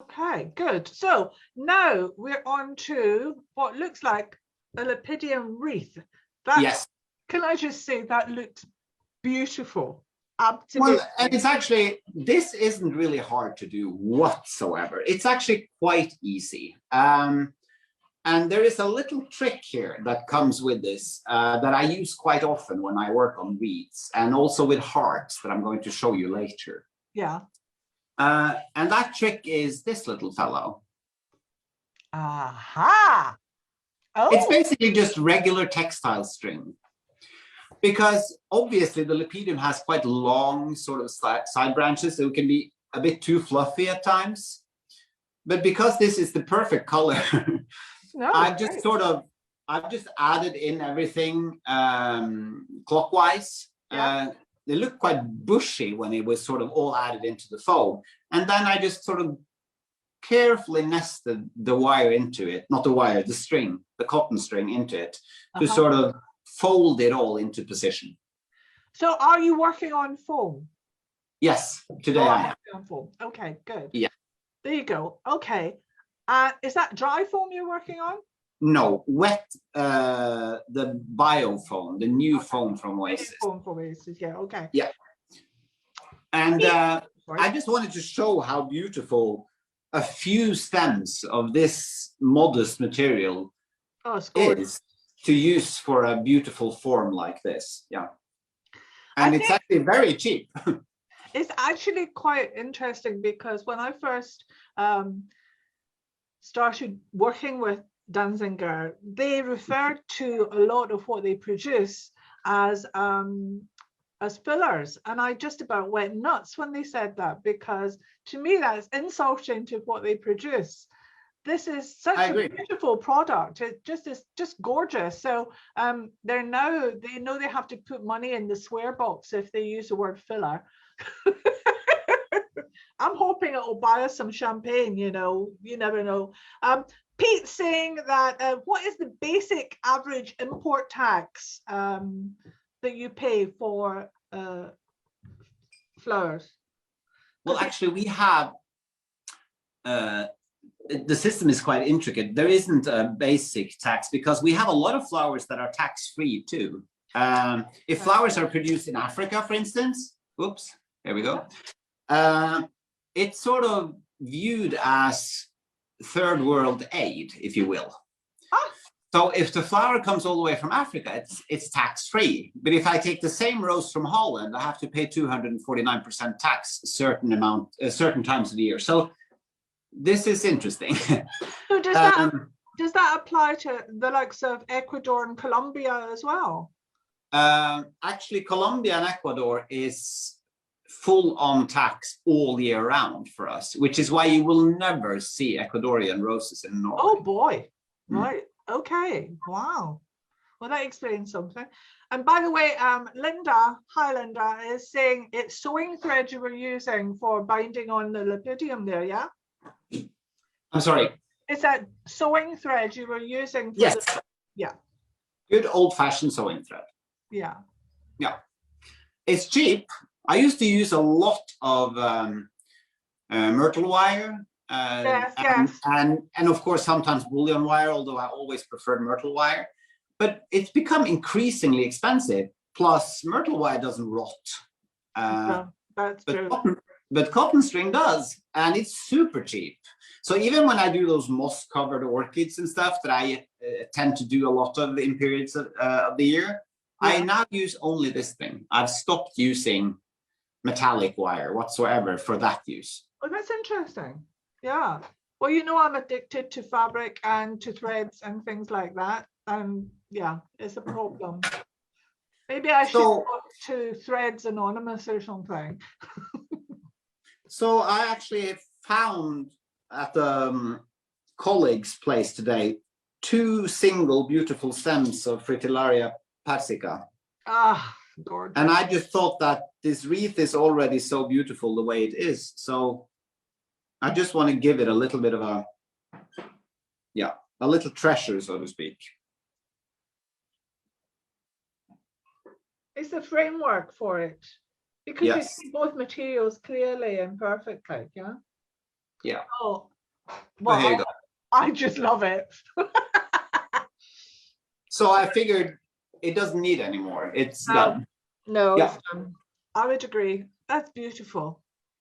Okay, good. So now we're on to what looks like a Lepidium wreath. That, Yes. can I just say, that looks beautiful. Well, Absolutely. and it's actually, this isn't really hard to do whatsoever. It's actually quite easy. And there is a little trick here that comes with this that I use quite often when I work on wreaths and also with hearts that I'm going to show you later. Yeah. And that trick is this little fellow. Aha. It's Oh, basically just regular textile string. Because obviously the Lepidium has quite long sort of side branches, so it can be a bit too fluffy at times. But because this is the perfect color, no, I've just great. sort of, I've just added in everything clockwise. Yeah. They look quite bushy when it was sort of all added into the foam. And then I just sort of carefully nested the wire into it, not the wire, the string, the cotton string into it, to sort of fold it all into position. So are you working on foam? Yes, today Oh, I am. on foam. Okay, good. Yeah. There you go. Okay. Is that dry foam you're working on? No, wet, the bio foam, the new foam from Oasis. Foam from Oasis, yeah, okay. Yeah. And I just wanted to show how beautiful a few stems of this modest material is to use for a beautiful form like this. Yeah. And it's actually very cheap. It's actually quite interesting because when I first started working with Danziger, they referred to a lot of what they produce as fillers, and I just about went nuts when they said that, because to me that's insulting to what they produce. This is such a beautiful product. It just is just gorgeous. So they know they have to put money in the swear box if they use the word filler. I'm hoping it will buy us some champagne, you know, you never know. Pete's saying that what is the basic average import tax that you pay for flowers? Well, actually, we have, the system is quite intricate. There isn't a basic tax because we have a lot of flowers that are tax-free too. If flowers are produced in Africa, for instance, oops, there we go. It's sort of viewed as third world aid, if you will. So if the flower comes all the way from Africa, it's tax-free. But if I take the same rose from Holland, I have to pay 249% tax certain times of the year. So this is interesting. So does that apply to the likes of Ecuador and Colombia as well? Actually, Colombia and Ecuador is full on tax all year round for us, which is why you will never see Ecuadorian roses in Norway. Oh boy, right. Okay, wow. Well, that explains something. And by the way, Linda, hi Linda, is saying it's sewing thread you were using for binding on the Lepidium there, yeah? I'm sorry. Is that sewing thread you were using? For yes. Yeah. Good old-fashioned sewing thread. Yeah. Yeah. It's cheap. I used to use a lot of myrtle wire. And of course, sometimes bullion wire, although I always preferred myrtle wire. But it's become increasingly expensive. Plus, myrtle wire doesn't rot. That's true. But cotton string does, and it's super cheap. So even when I do those moss-covered orchids and stuff that I tend to do a lot of in periods of the year, I now use only this thing. I've stopped using metallic wire whatsoever for that use. Oh, that's interesting. Yeah. Well, you know, I'm addicted to fabric and to threads and things like that. And yeah, it's a problem. Maybe I should go to Threads Anonymous or something. So I actually found at the colleague's place today 2 single beautiful stems of Fritillaria persica. Ah, gorgeous. And I just thought that this wreath is already so beautiful the way it is. So I just want to give it a little bit of a little treasure, so to speak. It's the framework for it. Because you see both materials clearly and perfectly, yeah? Yeah. Oh, Well, here you well, go. I just love it. So I figured it doesn't need anymore. It's done. No, Yeah. I would agree. That's beautiful.